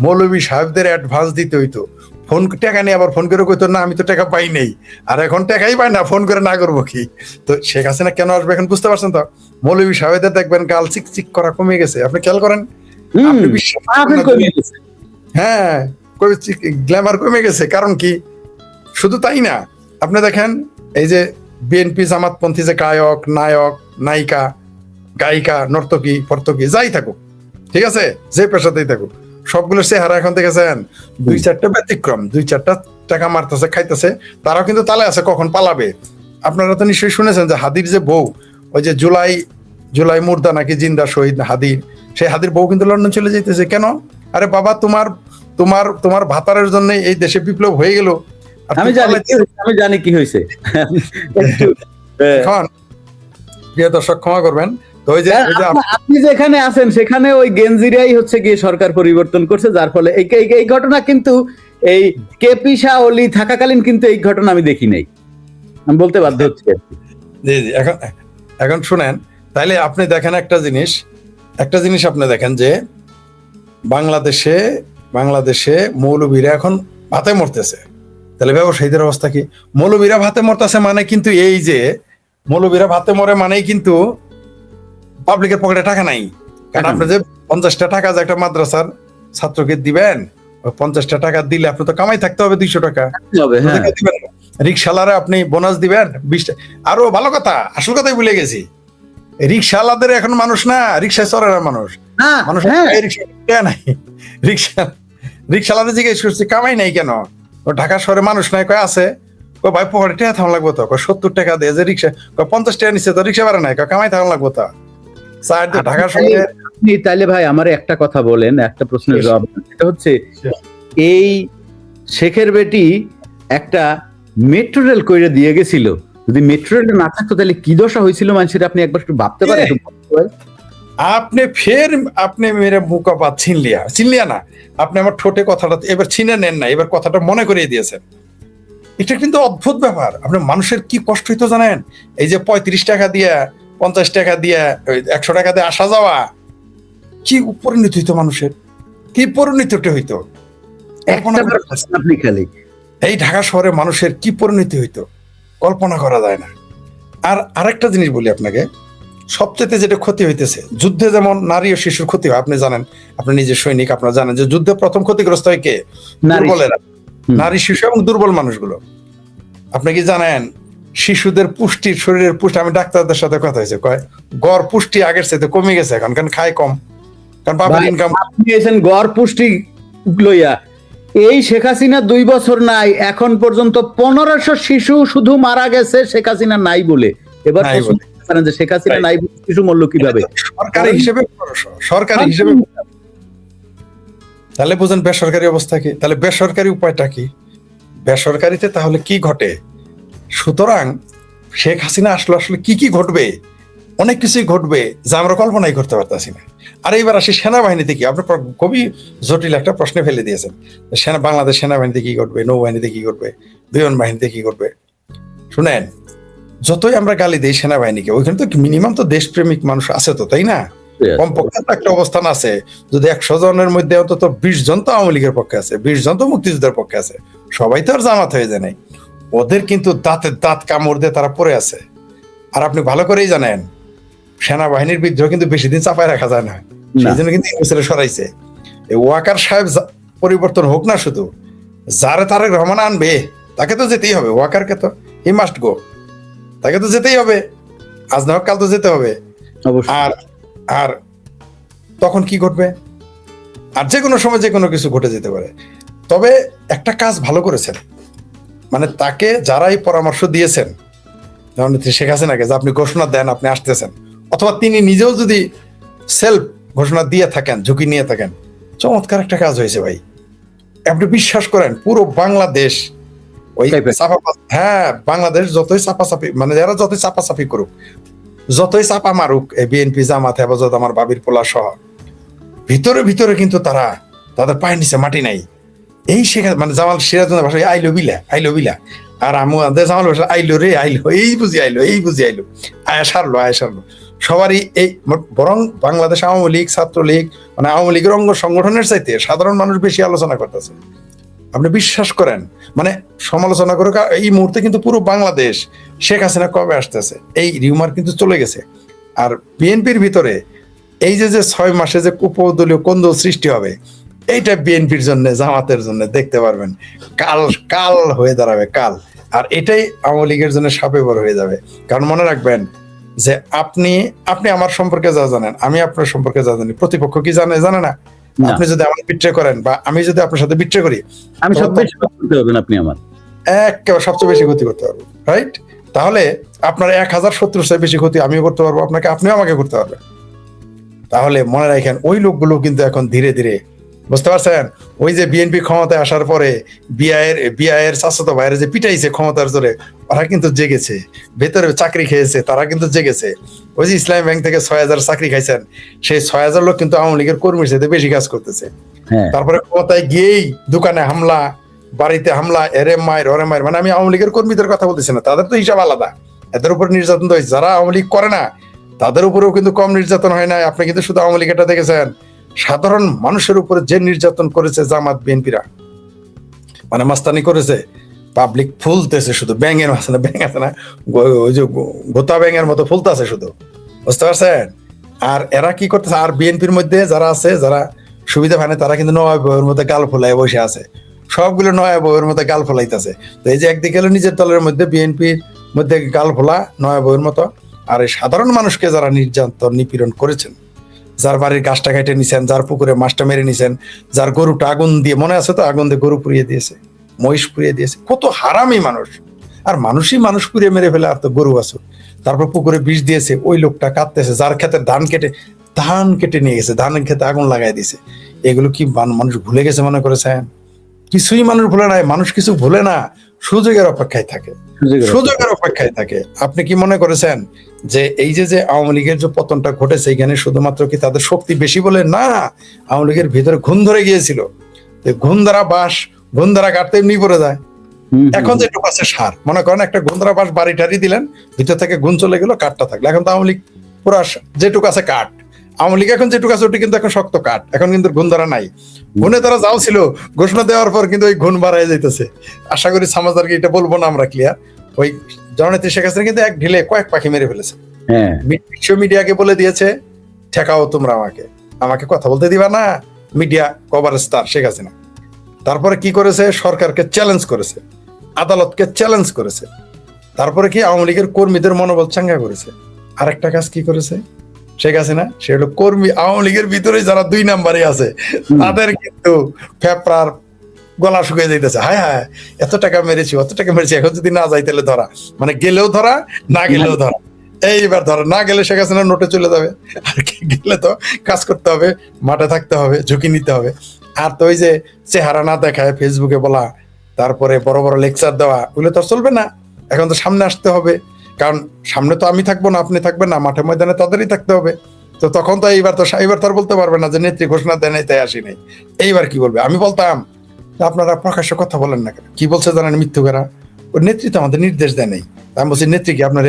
মৌলভী সাহেবদের অ্যাডভান্স দিতে হইতো, ফোন টাকা নিয়ে আবার ফোন করে কইতো না আমি তো টাকা পাই নেই, আর এখন টাকাই পাই না, ফোন করে না করবো কি। তো শেখ হাসিনা কেন আসবে এখন বুঝতে পারছেন তো। মৌলভী সাহেবদের দেখবেন গাল চিকচিক করা কমে গেছে, আপনি খেয়াল করেন, আপনি বিশ্বাস করেন না। হ্যাঁ, গ্ল্যামার কমে গেছে, কারণ কি শুধু তাই না, আপনি দেখেন এই যে বিএনপি জামাতপন্থী যে গায়ক নায়ক নায়িকা গায়িকা নর্তকী পর্তকী যাই থাকুক, ঠিক আছে, যে পেশাতেই থাকুক, সবগুলোর চেহারা এখন দেখেছেন 2-4টা ব্যতিক্রম, 2-4টা টাকা মারতেছে খাইতেছে, তারাও কিন্তু তালে আছে কখন পালাবে। আপনারা তো নিশ্চয়ই শুনেছেন যে হাদির যে বউ, ওই যে জুলাই মুর্দা নাকি জিন্দা শহীদ হাদির, সেই হাদির বউ কিন্তু লন্ডন চলে যেতেছে। কেন? আরে বাবা, তোমার ভাতারের জন্য এই দেশে বিপ্লব হয়ে গেল। আমি জানি কি হয়েছে। এখন প্রিয় দর্শক ক্ষমা করবেন, তো ওই যে আপনি যেখানে আছেন সেখানে ওই গেঞ্জিরাই হচ্ছে গিয়ে সরকার পরিবর্তন করছে, যার ফলে এই ঘটনা কিন্তু এই কেপি শাহ ওলি থাকাকালীন কিন্তু এই ঘটনা আমি দেখি নাই, আমি বলতে বাধ্য হচ্ছি। জি জি, এখন শুনেন, তাইলে আপনি দেখেন একটা জিনিস আপনি দেখেন যে বাংলাদেশে মৌলবীরা এখন ভাতে মরতেছে, তাহলে ব্যবসায়ীদের অবস্থা কি? মৌলবীরা ভাতে মরতেছে মানে কিন্তু এই যে মৌলবীরা ভাতে মরে মানেই কিন্তু পাবলিকের পকেটে টাকা নাই। কারণ আপনি যে 50টা টাকা যে একটা মাদ্রাসার ছাত্রকে দিবেন, 50টা টাকা দিলে আপনি তো কামাই থাকতে হবে 200 টাকা। রিক্সাওয়ালারে আপনি বোনাস দিবেন 20টা। আরো ভালো কথা, আসল কথাই ভুলে গেছি, রিক্সাওয়ালাদের এখন মানুষ না, রিক্সায় চড়ে না মানুষ, নাই রিক্সাওয়ালাদের জিজ্ঞেস করছি কামাই নাই কেন, ও ঢাকা শহরে মানুষ নাই, কয় আছে, ভাই পকেটে টাকা থাকা লাগবো তো, 70 টাকা দিয়ে যে রিক্সা, 50 টাকা নিচ্ছে তো রিক্সা ভাড়া নাই, কামাই থাকা লাগবো তো। ঢাকা শহরে তাইলে ভাই আমার একটা কথা বলেন, একটা প্রশ্নের জবাব, সেটা হচ্ছে এই শেখের বেটি একটা মেট্রো রেল কইরে দিয়ে গেছিল, যদি মেট্রো রেল না থাকতো তাহলে কি দশা হয়েছিল মানুষের, আপনি একবার একটু ভাবতে পারেন? আপনি মেরে মুকাপাত ছিনলিয়া না, আপনি আমার ঠোঁটে কথাটা এবার ছিনে নেন না, এবার কথাটা মনে করিয়ে দিয়েছেন। এটা কিন্তু অদ্ভুত ব্যাপার, আপনি মানুষের কি কষ্ট হইতো জানেন, এই যে 35 টাকা দিয়ে 50 টাকা দিয়ে 100 টাকা দিয়ে আসা যাওয়া, কি পরিণতি হইতো মানুষের, কি পরিণতিটা হইতো এই ঢাকা শহরে মানুষের কি পরিণতি হইতো কল্পনা করা যায় না। আর আরেকটা জিনিস বলি আপনাকে, সবচেয়ে যেটা ক্ষতি হইতেছে, যুদ্ধে যেমন নারী ও শিশুর ক্ষতি হয়, আপনি জানেন, আপনি নিজে সৈনিক, আপনারা জানেন যে যুদ্ধে প্রথম ক্ষতিগ্রস্ত হয় কে? দুর্বলেরা, নারী শিশু এবং দুর্বল মানুষগুলো। আপনি কি জানেন শিশুদের পুষ্টির, শরীরের পুষ্টি, আমি ডাক্তারদের সাথে কথা হয়েছে, কয় গড় পুষ্টি আগের চাইতে কমে গেছে এখন, কারণ খায় কম, কারণ বাবার ইনকাম। আপনি এসেন গড় পুষ্টি লইয়া, এই শেখ হাসিনা 2 বছর নাই, এখন পর্যন্ত 1500 শিশু শুধু মারা গেছে শেখ হাসিনা নাই বলে। এবার যে শেখ হাসিনা নাই শিশু মরল কিভাবে? সরকারি হিসেবে তাহলে বুঝেন বেসরকারি অবস্থা কি, তাহলে বেসরকারি উপায়টা কি, বেসরকারিতে তাহলে কি ঘটে। সুতরাং শেখ হাসিনা আসলে কি ঘটবে, অনেক কিছুই ঘটবে যা আমরা কল্পনাই করতে পারতেছি না। আর এইবার আসি সেনাবাহিনীতে কি, আপনি খুবই জটিল একটা প্রশ্নে ফেলে দিয়েছেন, বাংলাদেশ সেনাবাহিনীতে কি ঘটবে, নৌবাহিনীতে কি ঘটবে, বিমান বাহিনীতে কি ঘটবে। শুনেন, যতই আমরা গালি দিই সেনাবাহিনীকে, ওইখানে তো মিনিমাম তো দেশপ্রেমিক মানুষ আছে তো, তাই না? কমপক্ষে একটা অবস্থান আছে, যদি 100 জনের মধ্যে অন্তত 20 জন তো আওয়ামী লীগের পক্ষে আছে, 20 জন তো মুক্তিযুদ্ধের পক্ষে আছে, সবাই তো আর জামাত হয়ে যায় নাই। ওদের কিন্তু দাঁত কামড় দিয়ে তারা পড়ে আছে। আর আপনি ভালো করেই জানেন সেনাবাহিনীর বিদ্রোহ কিন্তু বেশি দিন চাপায় রাখা যায় না, সেই জন্য কিন্তু ইউনুসের সরাইছে। এই ওয়াকার সাহেব পরিবর্তন হোক না, শুধু যারে তারেক রহমান আনবে তাকে তো যেতেই হবে, ওয়াকারকে তো হি মাস্ট গো, তাকে তো যেতেই হবে, আজ না হোক কাল তো যেতে হবে। আর তখন কি ঘটবে? আর যে কোনো সময় যে কোনো কিছু ঘটে যেতে পারে। তবে একটা কাজ ভালো করেছেন, মানে তাকে যারা এই পরামর্শ দিয়েছেন, যেমন শেখ হাসিনাকে, যে আপনি ঘোষণা দেন আপনি আসতেছেন, অথবা তিনি নিজেও যদি সেলফ ঘোষণা দিয়ে থাকেন, ঝুঁকি নিয়ে থাকেন, চমৎকার একটা কাজ হয়েছে ভাই। আপনি বিশ্বাস করেন পুরো বাংলাদেশ ওই হ্যাঁ, বাংলাদেশ যতই চাপাচাপি মানে যারা যতই চাপাচাপি করুক, যতই চাপা মারুক এই বিএনপি জামাত হেফাজত আমার বাবির পোলা সহ, ভিতরে ভিতরে কিন্তু তারা তাদের পায়ের নিচে মাটি নাই। এই শেখা মানে জামাল সিরাজগঞ্জের ভাষায় আইলো বিলা, আর আমাদের জামাল ভাষা আইলো রে আইলো, এই বুঝি আইলো আয়া সারলো সবারই এই। বরং বাংলাদেশ আওয়ামী লীগ ছাত্রলীগ মানে আওয়ামী লীগের অঙ্গ সংগঠনের চাইতে সাধারণ মানুষ বেশি আলোচনা করতেছে। আপনি বিশ্বাস করেন, মানে সমালোচনা করে এই মুহূর্তে কিন্তু পুরো বাংলাদেশ শেখ হাসিনা কবে আসতেছে এই রিউমার কিন্তু চলে গেছে। আর বিএনপির ভিতরে এই যে 6 মাসে যে উপদলীয় কোন্দল সৃষ্টি হবে, এইটা বিএনপির জন্য জামাতের জন্য দেখতে পারবেন কাল হয়ে দাঁড়াবে কাল। আর এটাই আওয়ামী লীগের জন্য সাপে বড় হয়ে যাবে। কারণ মনে রাখবেন যে আপনি আমার সম্পর্কে যা জানেন, আমি আপনার সম্পর্কে যা জানি, প্রতিপক্ষ কি জানে না। আপনি যদি আমার বিট্রে করেন বা আমি যদি আপনার সাথে বিট্রে করি, আমি সবচেয়ে করতে পারবেন, আপনি আমার একেবারে সবচেয়ে বেশি ক্ষতি করতে পারবো, রাইট? তাহলে আপনার 1000 শত্রুর চেয়ে বেশি ক্ষতি আমিও করতে পারবো আপনাকে, আপনিও আমাকে করতে পারবেন। তাহলে মনে রাখেন ওই লোকগুলো কিন্তু এখন ধীরে ধীরে, বুঝতে পারছেন, ওই যে বিএনপি ক্ষমতায় আসার পরে বিআইয়ের চাচাতো ভাইয়ের যে পিটাইছে ক্ষমতার জোরে, ওরা কিন্তু জেগেছে, ভেতরে চাকরি খেয়েছে, তারা কিন্তু জেগেছে। ওই যে ইসলামী ব্যাংক থেকে 6000 চাকরি খাইছেন, সেই 6000 লোক কিন্তু আওয়ামী লীগের কর্মীর সাথে বেশি কাজ করতেছে। তারপরে ক্ষমতায় গিয়েই দোকানে হামলা, বাড়িতে হামলা, ওরে মায়ের, মানে আমি আওয়ামী লীগের কর্মীদের কথা বলতেছি না, তাদের তো হিসাব আলাদা, এদের উপর নির্যাতন তো হয়েছে। যারা আওয়ামী লীগ করে না তাদের উপরেও কিন্তু কম নির্যাতন হয় না। আপনি কিন্তু শুধু আওয়ামী লীগটা দেখেছেন, সাধারণ মানুষের উপরে যে নির্যাতন করেছে জামাত বিএনপিরা, মানে মাস্তানি করেছে, পাবলিক ফুলতেছে শুধু, ব্যাঙ আছে না ওই যে গোতা ব্যাঙের মতো ফুলতেছে শুধু, বুঝতে পারছেন? আর এরা কি করতেছে, আর বিএনপির মধ্যে যারা আছে, যারা সুবিধা পায় না, তারা কিন্তু নয় বউয়ের মধ্যে গাল ফোলায় বসে আছে, সবগুলো নয় বউয়ের মধ্যে গাল ফোলাইতেছে। তো এই যে একদিকে হলো নিজের দলের মধ্যে বিএনপির মধ্যে গাল ফোলা নয় বউয়ের মতো, আর এই সাধারণ মানুষকে যারা নির্যাতন নিপীড়ন করেছেন, যার বাড়ির গাছটা কেটে নিছেন, যার পুকুরে মাছটা মেরে নিছেন, যার গরুটা আগুন দিয়ে, মনে আছে তো, আগুন দিয়ে গরু পুড়িয়ে দিয়েছে, মহিষ পুড়িয়ে দিয়েছে, কত হারামি মানুষ। আর মানুষই মানুষ পুড়িয়ে মেরে ফেলে, আর তো গরু আসুক। তারপর পুকুরে বিষ দিয়েছে, ওই লোকটা কাঁদতেছে, যার ক্ষেতে ধান কেটে নিয়ে গেছে, ধানের ক্ষেতে আগুন লাগাই দিয়েছে। এগুলো কি মানুষ ভুলে গেছে মনে করেছেন? কিছুই মানুষ ভুলে নাই, মানুষ কিছু ভুলে না, সুযোগের অপেক্ষায় থাকে। আপনি কি মনে করেছেন যে এই যে আওয়ামী লীগের যে পতনটা ঘটেছে, এখানে শুধুমাত্র কি তাদের শক্তি বেশি বলে? না, আওয়ামী লীগের ভিতরে ঘুণ ধরে গিয়েছিল, ঘুণ দ্বারা কাটতে এমনি পড়ে যায়। এখন যেটুকু আছে সার, মনে করেন একটা ঘুণধারা বাঁশ বাড়ি টাড়ি দিলেন, ভিতর থেকে ঘুণ চলে গেল, কাঠটা থাকলো। এখন তো আওয়ামী লীগ পুরা যেটুকু আছে কাঠ, আওয়ামী লীগ এখন যেটুকু আছে ওটি কিন্তু এখন শক্ত কাঠ, এখন কিন্তু ঘুণ ধরা নাই। ঘুণে তারা যাও ছিল, ঘোষণা দেওয়ার পর কিন্তু ওই ঘুণ বাড়াই যাইতেছে। আশা করি সমাজদারকে এটা বলবো না আমরা, ক্লিয়ার। ওই জননেত্রী শেখ হাসিনা কিন্তু এক ঢিলে কয়েক পাখি মেরে ফেলেছে। বিশ্ব মিডিয়াকে বলে দিয়েছে, ঠেকাও তোমরা আমাকে কথা বলতে দিবা না, মিডিয়া কভারেজ তার শেখ হাসিনা। তারপরে কি করেছে, সরকারকে চ্যালেঞ্জ করেছে, আদালতকে চ্যালেঞ্জ করেছে। তারপরে কি আওয়ামী লীগের কর্মীদের মনোবল চাঙ্গা করেছে। আরেকটা কাজ কি করেছে শেখ হাসিনা, সে হলো কর্মী আওয়ামী লীগের ভিতরে যারা 2 নম্বরে আছে তাদের কিন্তু ফেফড়ার গলা শুকিয়ে যাইতেছে। হায় এত টাকা মেরেছি, এখন যদি না যাই তাহলে ধরা, মানে গেলেও ধরা, না গেলেও ধরা। এইবার ধরা না গেলে শেখ হাসিনা নোটে চলে যাবে, আর গেলে তো কাজ করতে হবে, মাঠে থাকতে হবে, ঝুঁকি নিতে হবে। আর তো ওই যে চেহারা না দেখায় ফেসবুকে বলা, তারপরে বড় বড় লেকচার দেওয়া, ওগুলো তো চলবে না। এখন তো সামনে আসতে হবে, কারণ সামনে তো আমি থাকবো না, আপনি থাকবেন না, মাঠে ময়দানে তাদেরই থাকতে হবে। তো তখন তো এইবার তো আর বলতে পারবে না যে নেত্রী ঘোষণা দেয় নাই তাই আসি নাই। এইবার কি বলবে? আমি বলতাম আপনারা প্রকাশ্যে কথা বলেন না কেন? কি বলছে জানেন মিথ্যুকেরা? ওর নেত্রী তো আমাদের নির্দেশ দেয় নাই। আমি বলছি নেত্রী কি আপনারা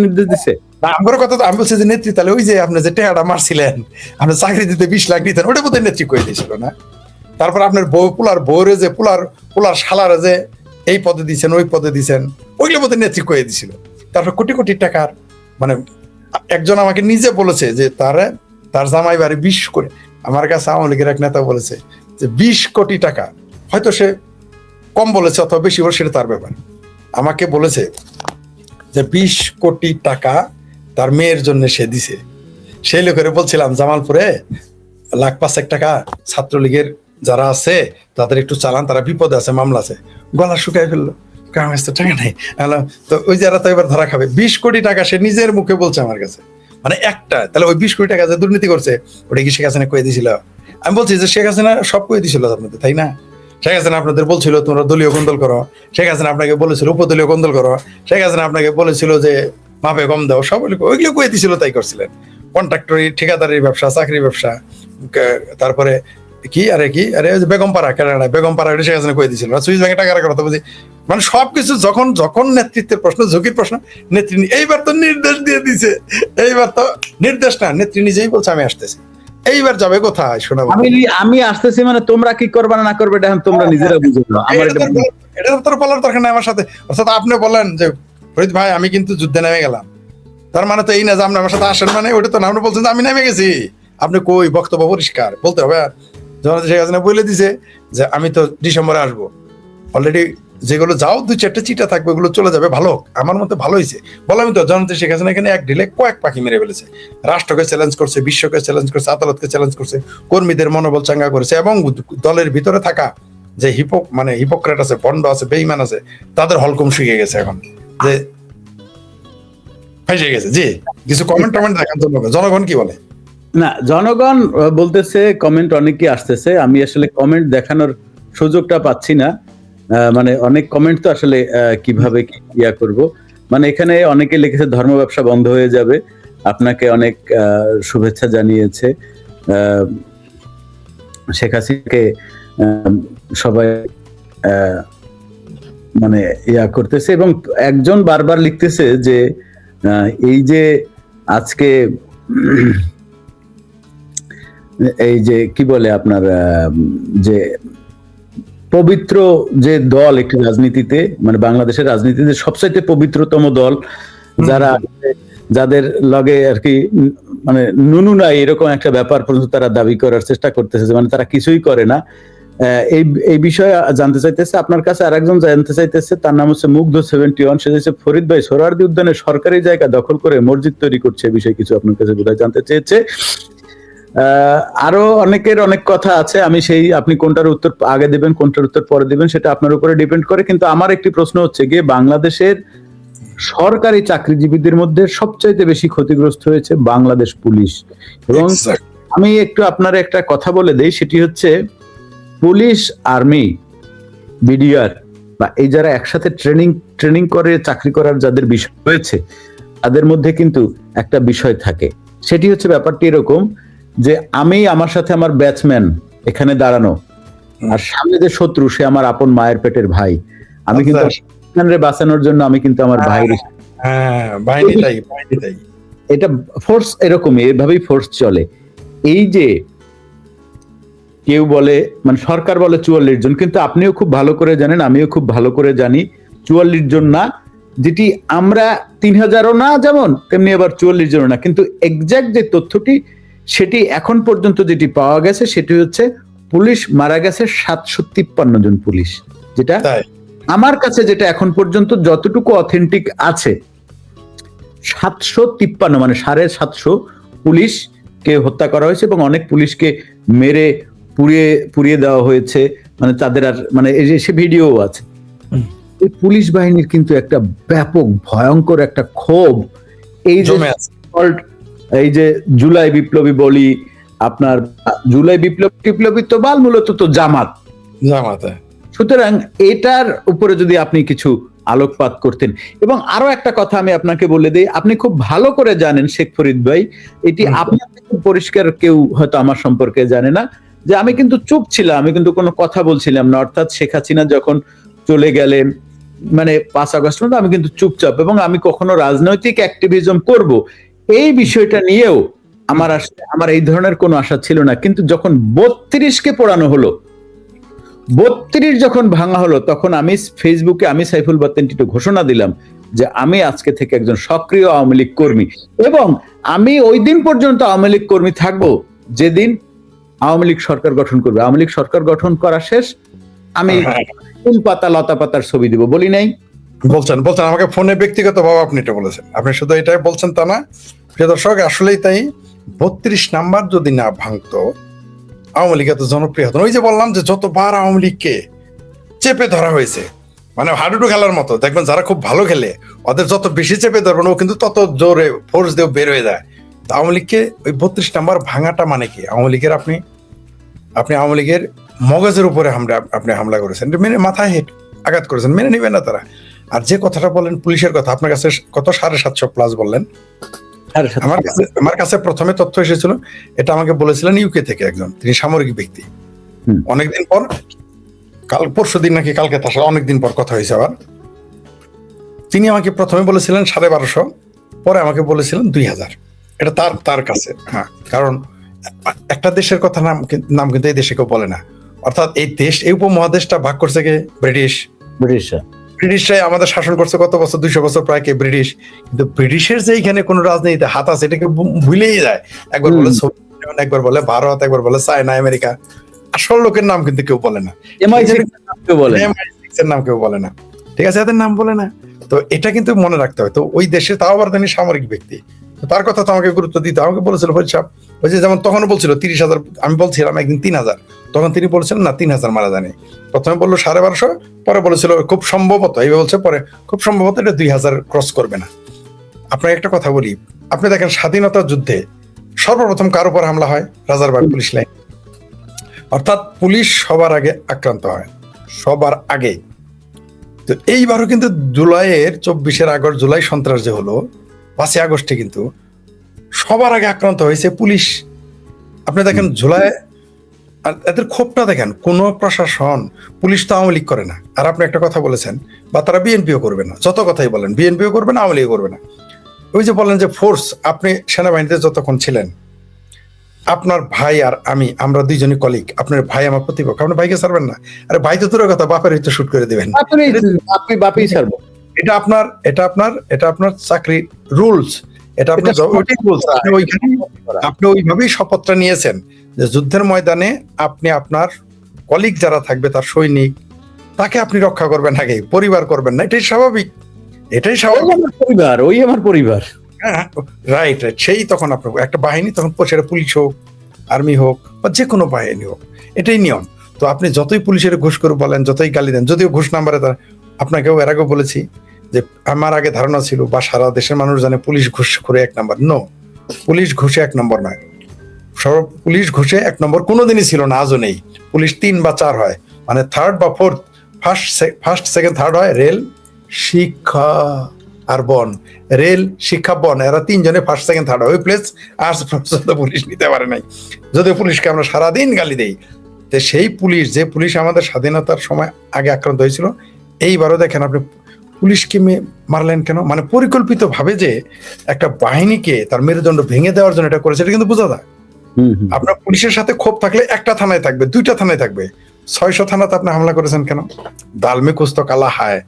নির্দেশ দিচ্ছে? আমার কথা তো আমি বলছি যে নেত্রী তাহলে ওই যে আপনি যে টেহাটা মারছিলেন, আপনি চাকরি দিতে 20 লাখ দিতেন, ওটা বোধহয় নেত্রী কয়ে দিয়েছিল না? তারপর আপনার বউরে যে পোলার শালারে যে এই পদে দিচ্ছেন, ওই পদে দিচ্ছেন, ওইগুলো বোধহয় নেত্রী কয়ে দিছিল। তারপর কোটি কোটি টাকার, মানে একজন আমাকে নিজে বলেছে যে তার জামাই বাড়ি 20 কোটি, আমার কাছে আওয়ামী লীগের এক নেতা বলেছে যে 20 কোটি টাকা, হয়তো সে কম বলেছে অথবা বেশি বলে, সেটা তার ব্যাপার। আমাকে বলেছে যে 20 কোটি টাকা তার মেয়ের জন্য সে দিছে। সেই লোকের বলছিলাম জামালপুরে 1,05,00,000 টাকা ছাত্রলীগের যারা আছে তাদের একটু চালান, তারা বিপদে আছে, মামলা আছে। গলা শুকাই ফেললো, টাকা নাই। তো ওই যারা তো এবার ধরা খাবে। 20 কোটি টাকা সে নিজের মুখে বলছে আমার কাছে, মানে একটা। তাহলে ওই 20 কোটি টাকা যে দুর্নীতি করছে, ওটা কি শেখ হাসিনা কয়ে দিয়েছিল? আমি বলছি যে শেখ হাসিনা সব করে দিছিল আপনাদের, তাই না? শেখ হাসিনা আপনাদের বলছিল তোমরা দলীয় কোন্দল করো, শেখ হাসিনা আপনাকে বলেছিল উপদলীয় কোন্দল করো, শেখ হাসিনা আপনাকে বলেছিল যে মাপে কম দাও, সব ওইগুলো করে দিছিল, তাই করছিলেন। কন্ট্রাক্টরি, ঠিকাদারি ব্যবসা, চাকরি ব্যবসা, তারপরে আরে বেগমপাড়া, কেরালা বেগমপাড়া, শেখ হাসিনা করে দিছিল, সুইস ব্যাংকে টাকা রাখার কথা বলছি। মানে সবকিছু যখন যখন নেতৃত্বের প্রশ্ন, ঝুঁকির প্রশ্ন, নেত্রী এইবার তো নির্দেশ দিয়ে দিছে, এইবার তো নির্দেশ না, নেত্রী নিজেই বলছে আমি আসতেছি, এইবার যাবে কোথায় শোনাবো। আমি আসতেছি, মানে তোমরা কি করবে না করবে এটা তোমরা নিজেরা বুঝে নাও। আমার এটা তো বলার দরকার নাই আমার সাথে। অর্থাৎ আপনি বলেন যে ফরিদ ভাই আমি কিন্তু যুদ্ধে নেমে গেলাম, তার মানে তো এই না যে আপনি আমার সাথে আসেন, মানে ওটা তো না, আপনি বলছেন যে আমি নেমে গেছি, আপনি কই বক্তব্য পরিষ্কার বলতে হবে। যখন শেখ হাসিনা বলে দিছে যে আমি তো ডিসেম্বরে আসবো, অলরেডি যেগুলো যাও 2-4টা চিঠা থাকবে, ওগুলো চলে যাবে, ভালো, আমার মতে ভালো হয়েছে। বললাম তো জনতা শেখ হাসিনা এখানে এক ঢিলে কয়েক পাখি মেরে ফেলেছে, রাষ্ট্রকে চ্যালেঞ্জ করছে, বিশ্বকে চ্যালেঞ্জ করছে, আদালতকে চ্যালেঞ্জ করছে, কর্মীদের মনোবল চাঙ্গা করেছে, এবং দলের ভিতরে থাকা যে হিপোক্রেট আছে, ভণ্ড আছে, বেঈমান আছে, তাদের হলকম শিখে গেছে এখন, যে ফেসে গেছে। জি, কিছু কমেন্ট দেখার জন্য জনগণ কি বলে? না, জনগণ বলতেছে কমেন্ট অনেকই আসতেছে, আমি আসলে কমেন্ট দেখানোর সুযোগটা পাচ্ছি না। মানে অনেক কমেন্ট তো আসলে কিভাবে কি ইয়া করব। মানে এখানে অনেকে লিখেছে ধর্ম ব্যবসা বন্ধ হয়ে যাবে, আপনাকে অনেক শুভেচ্ছা জানিয়েছে। শেখ হাসিনাকে সবাই মানে ইয়া করতেছে, এবং একজন বারবার লিখতেছে যে এই যে আজকে এই যে কি বলে আপনার যে পবিত্র যে দল একটি রাজনীতিতে, মানে বাংলাদেশের রাজনীতিতে সবচাইতে পবিত্রতম দল, যাদের লগে আর কি মানে নুনু নাই এরকম একটা ব্যাপার পর্যন্ত তারা দাবি করার চেষ্টা করতেছে, মানে তারা কিছুই করে না। এই বিষয়ে জানতে চাইতেছে আপনার কাছে। আরেকজন জানতে চাইতেছে, তার নাম হচ্ছে মুগ্ধ 71, সে হচ্ছে ফরিদ ভাই সোহরাওয়ার্দী উদ্যানে সরকারি জায়গা দখল করে মসজিদ তৈরি করছে, এই বিষয়ে কিছু আপনার কাছে বোধহয় জানতে চেয়েছে। আরো অনেকের অনেক কথা আছে, আমি সেই আপনি কোনটার উত্তর আগে দিবেন কোনটার উত্তর পরে দিবেন সেটা আপনার উপরে ডিপেন্ড করে। কিন্তু আমার একটি প্রশ্ন হচ্ছে গিয়ে, বাংলাদেশের সরকারি চাকরিজীবীদের মধ্যে সবচাইতে বেশি ক্ষতিগ্রস্ত হয়েছে বাংলাদেশ পুলিশ। এবং আমি একটু আপনার একটা কথা বলে দেই, সেটি হচ্ছে পুলিশ, আর্মি, বিডিআর বা এই যারা একসাথে ট্রেনিং করে চাকরি করার যাদের বিষয় হয়েছে, তাদের মধ্যে কিন্তু একটা বিষয় থাকে, সেটি হচ্ছে ব্যাপারটি এরকম যে আমি আমার সাথে আমার ব্যাচম্যান এখানে দাঁড়ানো, আর সামনে যে শত্রু সে আমার আপন মায়ের পেটের ভাই, আমি কিন্তু বাঁচানোর জন্য আমি কিন্তু আমার ভাইয়ের এটা ফোর্স এরকমই, এভাবেই ফোর্স চলে। এই যে কেউ বলে মানে সরকার বলে 44 জন, কিন্তু আপনিও খুব ভালো করে জানেন, আমিও খুব ভালো করে জানি 44 জন না, যেটি আমরা 3000ও না যেমন তেমনি আবার 44 জনও না, কিন্তু এক্সাক্ট যে তথ্যটি সেটি এখন পর্যন্ত যেটি পাওয়া গেছে সেটি হচ্ছে পুলিশ মারা গেছে 753 জন পুলিশ, যেটা আমার কাছে যেটা এখন পর্যন্ত যতটুকু অথেন্টিক আছে 753 মানে 750 পুলিশকে হত্যা করা হয়েছে, এবং অনেক পুলিশকে মেরে পুড়িয়ে দেওয়া হয়েছে, মানে তাদের আর মানে সে ভিডিও আছে। এই পুলিশ বাহিনীর কিন্তু একটা ব্যাপক ভয়ঙ্কর একটা ক্ষোভ, এই যে জুলাই বিপ্লবী বলি, আপনার জুলাই বিপ্লবী তো বাল মূলত তো জামাত। সুতরাং এটার উপরে যদি আপনি কিছু আলোকপাত করতেন। এবং আরো একটা কথা আমি আপনাকে বলে দিই, আপনি খুব ভালো করে জানেন শেখ ফরিদ ভাই, এটি আপনার পরিষ্কার কেউ হয়তো আমার সম্পর্কে জানে না, যে আমি কিন্তু চুপ ছিলাম, আমি কিন্তু কোনো কথা বলছিলাম না। অর্থাৎ শেখ হাসিনা যখন চলে গেলেন মানে 5 আগস্ট পর্যন্ত আমি কিন্তু চুপচাপ, এবং আমি কখনো রাজনৈতিক অ্যাক্টিভিজম করব এই বিষয়টা নিয়েও আমার এই ধরনের কোনো আশা ছিল না। কিন্তু যখন 32কে পোড়ানো হলো, 32 যখন ভাঙা হলো, তখন আমি ফেসবুকে আমি সাইফুল বাতেন টিটু ঘোষণা দিলাম যে আমি আজকে থেকে একজন সক্রিয় আওয়ামী লীগ কর্মী, এবং আমি ওই দিন পর্যন্ত আওয়ামী লীগ কর্মী থাকবো যেদিন আওয়ামী লীগ সরকার গঠন করবে। আওয়ামী লীগ সরকার গঠন করা শেষ, আমি ফুল পাতা লতা পাতার ছবি দিব, বলি নাই? বলছেন আমাকে ফোনে ব্যক্তিগত ভাবে আপনি এটা বলেছেন, আপনি শুধু এটাই বলছেন তা না। প্রিয় দর্শক, আসলেই তাই, 32 নাম্বার যদি না ভাঙতো আওয়ামী লীগ এত জনপ্রিয় হতো। ওই যে বললাম যে যতবার আওয়ামী লীগকে চেপে ধরা হয়েছে, মানে হাডুডু খেলার মতো, দেখবেন যারা খুব ভালো খেলে ওদের যত বেশি চেপে ধরবেন ও কিন্তু তত জোরে ফোর্স দিয়ে বের হয়ে যায়। আওয়ামী লীগকে ওই 32 নাম্বার ভাঙাটা মানে কি? আওয়ামী লীগের আপনি আপনি আওয়ামী লীগের মগজের উপরে আপনি হামলা করেছেন, এটা মেনে মাথায় আঘাত করেছেন, মেনে নেবেন না তারা। আর যে কথাটা বলেন পুলিশের কথা, আপনার কাছে কত 750+ বললেন। আমার কাছে প্রথমে তথ্য এসেছিল, এটা আমাকে বলেছিলেন ইউকে থেকে একজন, তিনি সামরিক ব্যক্তি। অনেকদিন পর, পরশু দিন নাকি কালকে, তার সাথে অনেকদিন পর কথা হয়েছে আবার। তিনি আমাকে প্রথমে বলেছিলেন 1250, পরে আমাকে বলেছিলেন 2000। এটা তার কাছে। হ্যাঁ, কারণ একটা দেশের কথা নাম কিন্তু এই দেশে কেউ বলে না। অর্থাৎ এই উপমহাদেশটা ভাগ করছে কে? ব্রিটিশরাই আমাদের শাসন করছে কত বছর, 200 বছর প্রায়, কে? ব্রিটিশ। কিন্তু ব্রিটিশের যে এখানে কোনো রাজনীতিতে হাত আছে এটাকে ভুলেই যায়। একবার বলে সোভিয়েত ইউনিয়ন, একবার বলে ভারত, একবার বলে চায়না, আমেরিকা। আসল লোকের নাম কিন্তু কেউ বলে না, MI6 এর নাম কেউ বলে না, ঠিক আছে, এদের নাম বলে না। তো এটা কিন্তু মনে রাখতে হয়। তো ওই দেশে, তাও আবার তিনি সামরিক ব্যক্তি, তার কথা তো আমাকে গুরুত্ব দিতে। আমাকে বলেছিল ওই যে যেমন তখনও বলছিল 30,000, আমি বলছিলাম একদিন 3,000, তখন তিনি বলছিলেন না 3,000 মারা যায়নি। প্রথমে বললো 1250, পরে বলেছিল খুব সম্ভবত, এইভাবে বলছে, পরে খুব সম্ভবত এটা 2,000 ক্রস করবে না। আপনাকে একটা কথা বলি, আপনি দেখেন স্বাধীনতা যুদ্ধে সর্বপ্রথম কার উপর হামলা হয়? Rajarbagh police line. অর্থাৎ পুলিশ সবার আগে আক্রান্ত হয়, সবার আগে। তো এইবারও কিন্তু জুলাইয়ের 24 আগস্ট, জুলাই সন্ত্রাস যে হলো 5 আগস্টে, কিন্তু সবার আগে আক্রান্ত হয়েছে পুলিশ। আপনি দেখেন জুলাই, আর এদের ক্ষোভটা দেখেন, কোন প্রশাসন, পুলিশ তো আওয়ামী লীগ করে না। আর আপনি একটা কথা বলেছেন, বা তারা বিএনপিও করবে না, যত কথাই বলেন, বিএনপিও করবে না, আওয়ামী লীগও করবে না। ওই যে বলেন যে ফোর্স, আপনি সেনাবাহিনীতে যতক্ষণ ছিলেন, আপনার ভাই আর আমরা দুইজনই কলিগ, আপনার ভাই আমার প্রতিপক্ষ, আপনার ভাইকে ছাড়বেন না? আরে ভাই তো দূরের কথা, বাপের তো শুট করে দিবেন। এটা আপনার চাকরি রুলস, এটা আপনার আপনি ওইভাবেই শপথটা নিয়েছেন যে যুদ্ধের ময়দানে আপনি আপনার কলিগ যারা থাকবে, তার সৈনিক, তাকে আপনি রক্ষা করবেন, আগে পরিবার করবেন না। এটাই স্বাভাবিক, এটাই স্বাভাবিক। পরিবার, ওই আমার পরিবার। হ্যাঁ, রাইট। সেই তখন আপনার একটা বাহিনী, তখন সেটা পুলিশ হোক, আর্মি হোক, বা যে কোনো বাহিনী হোক, এটাই নিয়ম। তো আপনি যতই পুলিশের ঘুষ করে বলেন, যতই গালি দেন, যদিও ঘুষ নাম্বারে, তার আপনাকেও এর আগেও বলেছি যে আমার আগে ধারণা ছিল, বা সারা দেশের মানুষ জানে, পুলিশ ঘুষ করে 1 নম্বর। নো, পুলিশ ঘুষে 1 নম্বর নয়। পুলিশ ঘুষে 1 নম্বর কোনোদিনই ছিল না, আজও নেই। পুলিশ 3 বা 4 হয়, মানে থার্ড বা ফোর্থ, ফার্স্ট সেকেন্ড থার্ড হয় রেল, শিক্ষা আর বন। রেল, শিক্ষা, বন, এরা 3 জনে ফার্স্ট সেকেন্ড থার্ড হয়। ওই প্লেস আজ পর্যন্ত পুলিশ নিতে পারে নাই, যদিও পুলিশকে আমরা সারাদিন গালি দেই। তো সেই পুলিশ, যে পুলিশ আমাদের স্বাধীনতার সময় আগে আক্রান্ত হয়েছিল, এইবারও দেখেন আপনি পুলিশকে মারলেন কেন? মানে পরিকল্পিত ভাবে যে একটা বাহিনীকে তার মেরুদণ্ড ভেঙে দেওয়ার জন্য এটা করেছে, এটা কিন্তু বোঝা যায়। আপনার পুলিশের সাথে ক্ষোভ থাকলে একটা থানায় থাকবে, 2টা থানায় থাকবে, 600 থানাতে আপনি হামলা করেছেন কেন? দালমে কুছ তো কালা হায়।